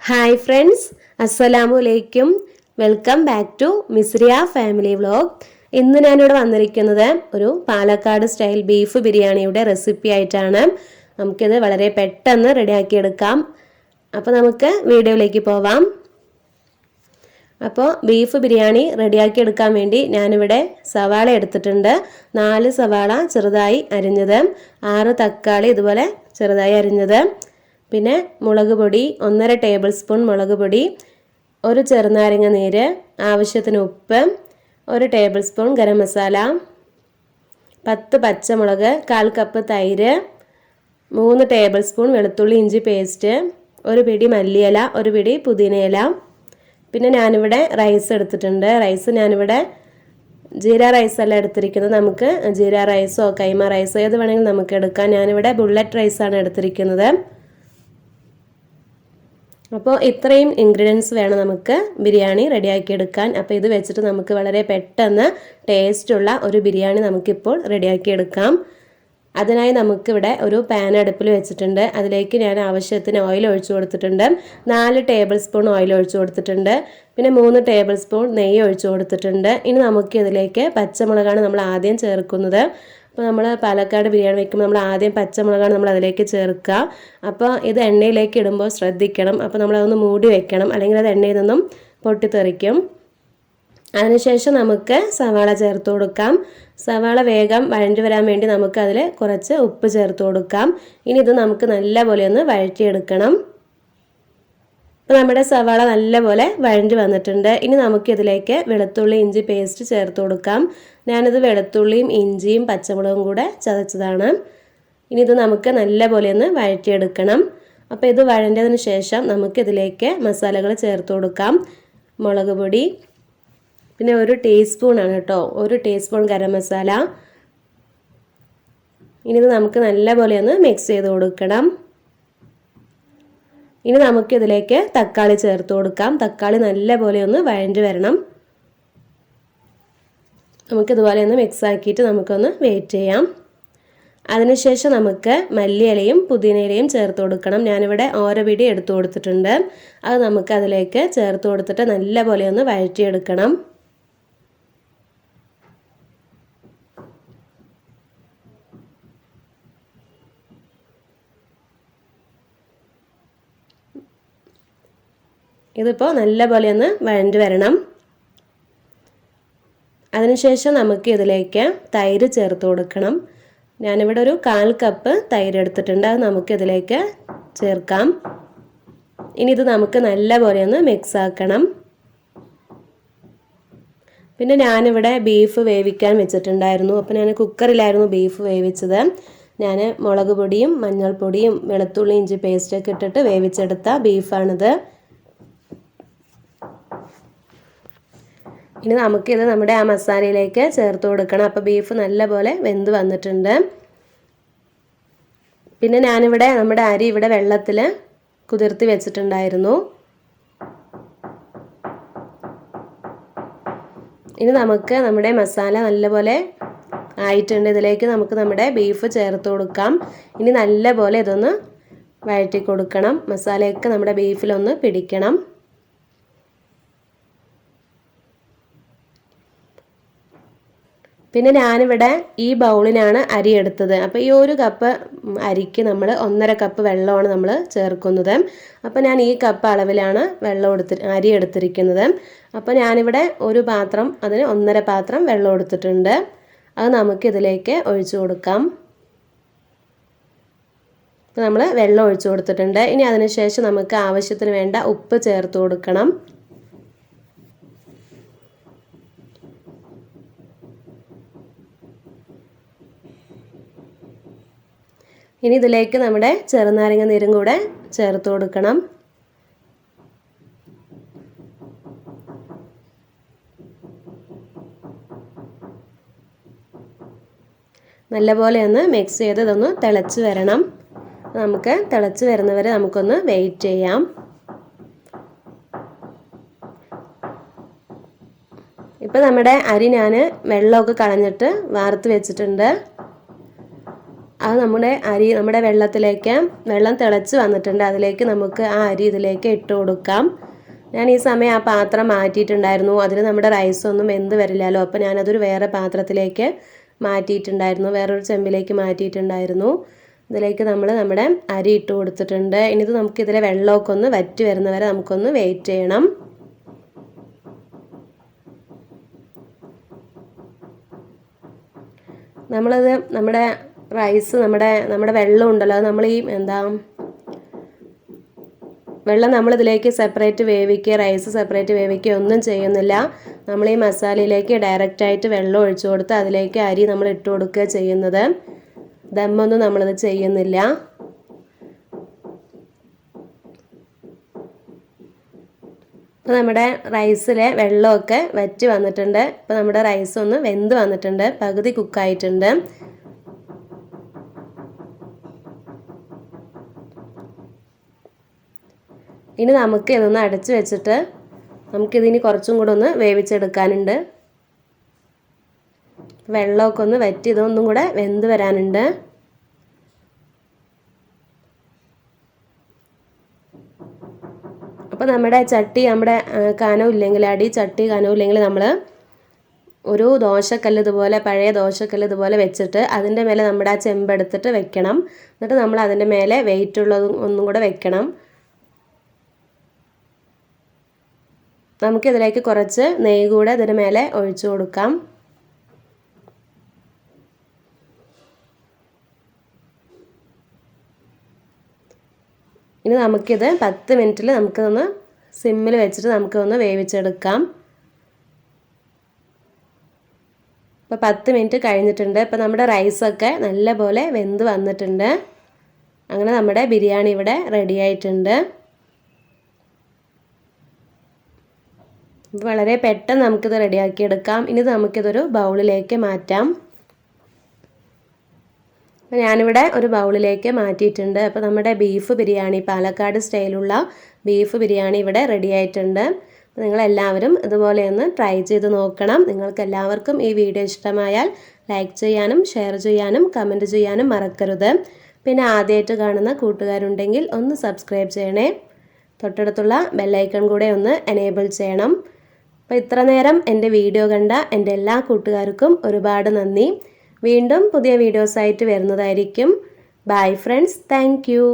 Hi friends, അസ്സലാമു അലൈക്കും. Welcome back to Misriya family vlog. ഇന്ന് ഞാനിവിടെ വന്നിരിക്കുന്നത് ഒരു പാലക്കാട് സ്റ്റൈൽ ബീഫ് ബിരിയാണിയുടെ റെസിപ്പി ആയിട്ടാണ്. നമുക്കിത് വളരെ പെട്ടെന്ന് റെഡിയാക്കിയെടുക്കാം. അപ്പോൾ നമുക്ക് വീഡിയോയിലേക്ക് പോവാം. അപ്പോൾ ബീഫ് ബിരിയാണി റെഡിയാക്കിയെടുക്കാൻ വേണ്ടി ഞാനിവിടെ സവാള എടുത്തിട്ടുണ്ട്. 4 സവാള ചെറുതായി അരിഞ്ഞത്, 6 തക്കാളി ഇതുപോലെ ചെറുതായി അരിഞ്ഞത്, പിന്നെ മുളക് പൊടി 1.5 ടേബിൾ സ്പൂൺ മുളക് പൊടി, ഒരു ചെറുനാരങ്ങ നീര്, ആവശ്യത്തിന് ഉപ്പ്, 1 ടേബിൾ സ്പൂൺ ഗരം മസാല, 10 പച്ചമുളക്, 1/4 കപ്പ് തൈര്, 3 ടേബിൾ സ്പൂൺ വെളുത്തുള്ളി ഇഞ്ചി പേസ്റ്റ്, ഒരു പിടി മല്ലിയില, ഒരു പിടി പുതിനയില. പിന്നെ ഞാനിവിടെ റൈസ് എടുത്തിട്ടുണ്ട്. റൈസ് ഞാനിവിടെ ജീര റൈസല്ല എടുത്തിരിക്കുന്നത്. നമുക്ക് ജീര റൈസോ കൈമ റൈസോ ഏത് വേണമെങ്കിലും നമുക്ക് എടുക്കാം. ഞാനിവിടെ ബുള്ളറ്റ് റൈസാണ് എടുത്തിരിക്കുന്നത്. അപ്പോൾ ഇത്രയും ഇൻഗ്രീഡിയൻസ് വേണം നമുക്ക് ബിരിയാണി റെഡിയാക്കിയെടുക്കാൻ. അപ്പോൾ ഇത് വെച്ചിട്ട് നമുക്ക് വളരെ പെട്ടെന്ന് ടേസ്റ്റുള്ള ഒരു ബിരിയാണി നമുക്കിപ്പോൾ റെഡിയാക്കിയെടുക്കാം. അതിനായി നമുക്കിവിടെ ഒരു പാൻ അടുപ്പിൽ വെച്ചിട്ടുണ്ട്. അതിലേക്ക് ഞാൻ ആവശ്യത്തിന് ഓയിൽ ഒഴിച്ചു കൊടുത്തിട്ടുണ്ട്. 4 ടേബിൾ സ്പൂൺ ഓയിൽ ഒഴിച്ചു കൊടുത്തിട്ടുണ്ട്. പിന്നെ 3 ടേബിൾ സ്പൂൺ നെയ്യ് ഒഴിച്ചു കൊടുത്തിട്ടുണ്ട്. ഇനി നമുക്ക് ഇതിലേക്ക് പച്ചമുളകാണ് നമ്മൾ ആദ്യം ചേർക്കുന്നത്. അപ്പോൾ നമ്മൾ പാലക്കാട് ബിരിയാണി വയ്ക്കുമ്പോൾ നമ്മൾ ആദ്യം പച്ചമുളകാണ് നമ്മൾ അതിലേക്ക് ചേർക്കുക. അപ്പോൾ ഇത് എണ്ണയിലേക്ക് ഇടുമ്പോൾ ശ്രദ്ധിക്കണം. അപ്പോൾ നമ്മളതൊന്ന് മൂടി വെക്കണം, അല്ലെങ്കിൽ അത് എണ്ണയിൽ നിന്നും പൊട്ടിത്തെറിക്കും. അതിനുശേഷം നമുക്ക് സവാള ചേർത്ത് കൊടുക്കാം. സവാള വേഗം വഴണ്ടി വരാൻ വേണ്ടി നമുക്കതിൽ കുറച്ച് ഉപ്പ് ചേർത്ത് കൊടുക്കാം. ഇനി ഇത് നമുക്ക് നല്ലപോലെ ഒന്ന് വഴറ്റിയെടുക്കണം. അപ്പോൾ നമ്മുടെ സവാള നല്ലപോലെ വഴണ്ടി വന്നിട്ടുണ്ട്. ഇനി നമുക്കിതിലേക്ക് വെളുത്തുള്ളി ഇഞ്ചി പേസ്റ്റ് ചേർത്ത് കൊടുക്കാം. ഞാനിത് വെളുത്തുള്ളിയും ഇഞ്ചിയും പച്ചമുളകും കൂടെ ചതച്ചതാണ്. ഇനി ഇത് നമുക്ക് നല്ലപോലെ ഒന്ന് വഴറ്റിയെടുക്കണം. അപ്പോൾ ഇത് വഴണ്ടതിന് ശേഷം നമുക്കിതിലേക്ക് മസാലകൾ ചേർത്ത് കൊടുക്കാം. മുളക് പൊടി, പിന്നെ 1 ടീസ്പൂണാണ് കേട്ടോ, 1 ടീസ്പൂൺ ഗരം മസാല. ഇനി ഇത് നമുക്ക് നല്ലപോലെ ഒന്ന് മിക്സ് ചെയ്ത് കൊടുക്കണം. ഇനി നമുക്കിതിലേക്ക് തക്കാളി ചേർത്ത് കൊടുക്കാം. തക്കാളി നല്ലപോലെ ഒന്ന് വഴണ്ടി വരണം. നമുക്കിതുപോലെ ഒന്ന് മിക്സ് ആക്കിയിട്ട് നമുക്കൊന്ന് വെയിറ്റ് ചെയ്യാം. അതിനുശേഷം നമുക്ക് മല്ലിയിലയും പുതിനയിലയും ചേർത്ത് കൊടുക്കണം. ഞാനിവിടെ ഓരോ പിടി എടുത്തു കൊടുത്തിട്ടുണ്ട്. അത് നമുക്ക് അതിലേക്ക് ചേർത്ത് കൊടുത്തിട്ട് നല്ലപോലെ ഒന്ന് വഴറ്റിയെടുക്കണം. ഇതിപ്പോൾ നല്ലപോലെ ഒന്ന് വഴണ്ടി വരണം. അതിനുശേഷം നമുക്ക് ഇതിലേക്ക് തൈര് ചേർത്ത് കൊടുക്കണം. ഞാനിവിടെ ഒരു 1/4 കപ്പ് തൈര് എടുത്തിട്ടുണ്ട്. അത് നമുക്കിതിലേക്ക് ചേർക്കാം. ഇനി ഇത് നമുക്ക് നല്ലപോലെ ഒന്ന് മിക്സ് ആക്കണം. പിന്നെ ഞാനിവിടെ ബീഫ് വേവിക്കാൻ വെച്ചിട്ടുണ്ടായിരുന്നു. അപ്പോൾ ഞാൻ കുക്കറിലായിരുന്നു ബീഫ് വേവിച്ചത്. ഞാൻ മുളക് പൊടിയും മഞ്ഞൾപ്പൊടിയും വെളുത്തുള്ളി ഇഞ്ചി പേസ്റ്റൊക്കെ ഇട്ടിട്ട് വേവിച്ചെടുത്ത ബീഫാണിത്. ഇനി നമുക്കിത് നമ്മുടെ ആ മസാലയിലേക്ക് ചേർത്ത് കൊടുക്കണം. അപ്പോൾ ബീഫ് നല്ലപോലെ വെന്ത് വന്നിട്ടുണ്ട്. പിന്നെ ഞാനിവിടെ നമ്മുടെ അരി ഇവിടെ വെള്ളത്തിൽ കുതിർത്തി വെച്ചിട്ടുണ്ടായിരുന്നു. ഇനി നമുക്ക് നമ്മുടെ മസാല നല്ലപോലെ ആയിട്ടുണ്ട്. ഇതിലേക്ക് നമുക്ക് നമ്മുടെ ബീഫ് ചേർത്ത് കൊടുക്കാം. ഇനി നല്ലപോലെ ഇതൊന്ന് വഴറ്റി കൊടുക്കണം. മസാലയൊക്കെ നമ്മുടെ ബീഫിലൊന്ന് പിടിക്കണം. പിന്നെ ഞാനിവിടെ ഈ ബൗളിനാണ് അരി എടുത്തത്. അപ്പോൾ ഈ 1 കപ്പ് അരിക്ക് നമ്മൾ 1.5 കപ്പ് വെള്ളമാണ് നമ്മൾ ചേർക്കുന്നത്. അപ്പോൾ ഞാൻ ഈ കപ്പ് അളവിലാണ് അരി എടുത്തിരിക്കുന്നത്. അപ്പോൾ ഞാനിവിടെ ഒരു പാത്രം, അതിന് 1.5 പാത്രം വെള്ളം എടുത്തിട്ടുണ്ട്. അത് നമുക്കിതിലേക്ക് ഒഴിച്ചു കൊടുക്കാം. അപ്പോൾ നമ്മൾ വെള്ളം ഒഴിച്ചു കൊടുത്തിട്ടുണ്ട്. ഇനി അതിനുശേഷം നമുക്ക് ആവശ്യത്തിന് വേണ്ട ഉപ്പ് ചേർത്ത് കൊടുക്കണം. ഇനി ഇതിലേക്ക് നമ്മുടെ ചെറുനാരങ്ങ നീരും കൂടെ ചേർത്ത് കൊടുക്കണം. നല്ലപോലെ ഒന്ന് മിക്സ് ചെയ്ത് ഇതൊന്ന് തിളച്ച് വരണം. നമുക്ക് തിളച്ച് വരുന്നവരെ നമുക്കൊന്ന് വെയിറ്റ് ചെയ്യാം. ഇപ്പോൾ നമ്മുടെ അരി ഞാൻ വെള്ളമൊക്കെ കളഞ്ഞിട്ട് വാർത്ത് വെച്ചിട്ടുണ്ട്. അത് നമ്മുടെ വെള്ളത്തിലേക്ക് വെള്ളം തിളച്ച് വന്നിട്ടുണ്ട്. അതിലേക്ക് നമുക്ക് ആ അരി ഇതിലേക്ക് ഇട്ട് കൊടുക്കാം. ഞാൻ ഈ സമയം ആ പാത്രം മാറ്റിയിട്ടുണ്ടായിരുന്നു. അതിൽ നമ്മുടെ റൈസൊന്നും വെന്ത് വരില്ലല്ലോ. അപ്പോൾ ഞാനതൊരു വേറെ പാത്രത്തിലേക്ക് മാറ്റിയിട്ടുണ്ടായിരുന്നു, വേറൊരു ചെമ്പിലേക്ക് മാറ്റിയിട്ടുണ്ടായിരുന്നു. ഇതിലേക്ക് നമ്മുടെ അരി ഇട്ട് കൊടുത്തിട്ടുണ്ട്. ഇനി ഇത് നമുക്കിതിലെ വെള്ളമൊക്കെ ഒന്ന് വറ്റി വരുന്നവരെ നമുക്കൊന്ന് വെയിറ്റ് ചെയ്യണം. നമ്മുടെ റൈസ് നമ്മുടെ വെള്ളം ഉണ്ടല്ലോ, അത് നമ്മൾ വെള്ളം നമ്മളിതിലേക്ക് സെപ്പറേറ്റ് വേവിക്കുക, റൈസ് സെപ്പറേറ്റ് വേവിക്കുക ഒന്നും ചെയ്യുന്നില്ല. നമ്മൾ ഈ മസാലയിലേക്ക് ഡയറക്റ്റായിട്ട് വെള്ളം ഒഴിച്ചു കൊടുത്ത് അതിലേക്ക് അരി നമ്മൾ ഇട്ട് കൊടുക്കുക ചെയ്യുന്നത്. ദമ്മൊന്നും നമ്മളിത് ചെയ്യുന്നില്ല. അപ്പോൾ നമ്മുടെ റൈസിലെ വെള്ളമൊക്കെ വറ്റി വന്നിട്ടുണ്ട്. ഇപ്പോൾ നമ്മുടെ റൈസ് ഒന്ന് വെന്ത് വന്നിട്ടുണ്ട്, പകുതി കുക്കായിട്ടുണ്ട്. ഇനി നമുക്ക് ഇതൊന്ന് അടച്ചു വെച്ചിട്ട് നമുക്കിതിനി കുറച്ചും കൂടെ ഒന്ന് വേവിച്ചെടുക്കാനുണ്ട്. വെള്ളമൊക്കെ ഒന്ന് വറ്റി ഇതൊന്നും കൂടെ വെന്ത് വരാനുണ്ട്. അപ്പോൾ നമ്മുടെ ചട്ടി കനമില്ലെങ്കിൽ ചട്ടി കനമില്ലെങ്കിൽ നമ്മൾ ഒരു ദോശക്കല്ല് ഇതുപോലെ, പഴയ ദോശക്കല്ല് ഇതുപോലെ വെച്ചിട്ട് അതിൻ്റെ മേലെ നമ്മുടെ ആ ചെമ്പെടുത്തിട്ട് വെക്കണം. എന്നിട്ട് നമ്മൾ അതിൻ്റെ മേലെ വെയിറ്റ് ഉള്ളതും ഒന്നും കൂടെ വെക്കണം. നമുക്കിതിലേക്ക് കുറച്ച് നെയ്യ് കൂടെ ഇതിന് മേലെ ഒഴിച്ചു കൊടുക്കാം. ഇനി നമുക്കിത് 10 മിനിറ്റിൽ നമുക്കിതൊന്ന് സിമ്മിൽ വെച്ചിട്ട് നമുക്കൊന്ന് വേവിച്ചെടുക്കാം. ഇപ്പോൾ 10 മിനിറ്റ് കഴിഞ്ഞിട്ടുണ്ട്. ഇപ്പോൾ നമ്മുടെ റൈസൊക്കെ നല്ലപോലെ വെന്ത് വന്നിട്ടുണ്ട്. അങ്ങനെ നമ്മുടെ ബിരിയാണി ഇവിടെ റെഡി ആയിട്ടുണ്ട്. വളരെ പെട്ടെന്ന് നമുക്കിത് റെഡിയാക്കിയെടുക്കാം. ഇനി നമുക്കിതൊരു ബൗളിലേക്ക് മാറ്റാം. ഞാനിവിടെ ഒരു ബൗളിലേക്ക് മാറ്റിയിട്ടുണ്ട്. അപ്പോൾ നമ്മുടെ ബീഫ് ബിരിയാണി, പാലക്കാട് സ്റ്റൈലുള്ള ബീഫ് ബിരിയാണി ഇവിടെ റെഡി ആയിട്ടുണ്ട്. നിങ്ങളെല്ലാവരും ഇതുപോലെ ഒന്ന് ട്രൈ ചെയ്ത് നോക്കണം. നിങ്ങൾക്കെല്ലാവർക്കും ഈ വീഡിയോ ഇഷ്ടമായാൽ ലൈക്ക് ചെയ്യാനും ഷെയർ ചെയ്യാനും കമൻറ്റ് ചെയ്യാനും മറക്കരുത്. പിന്നെ ആദ്യമായിട്ട് കാണുന്ന കൂട്ടുകാരുണ്ടെങ്കിൽ ഒന്ന് സബ്സ്ക്രൈബ് ചെയ്യണേ. തൊട്ടടുത്തുള്ള ബെല്ലൈക്കൺ കൂടെ ഒന്ന് എനേബിൾ ചെയ്യണം. അപ്പോൾ ഇത്ര നേരം എൻ്റെ വീഡിയോ കണ്ട എൻ്റെ എല്ലാ കൂട്ടുകാർക്കും ഒരുപാട് നന്ദി. വീണ്ടും പുതിയ വീഡിയോസായിട്ട് വരുന്നതായിരിക്കും. Bye friends, thank you.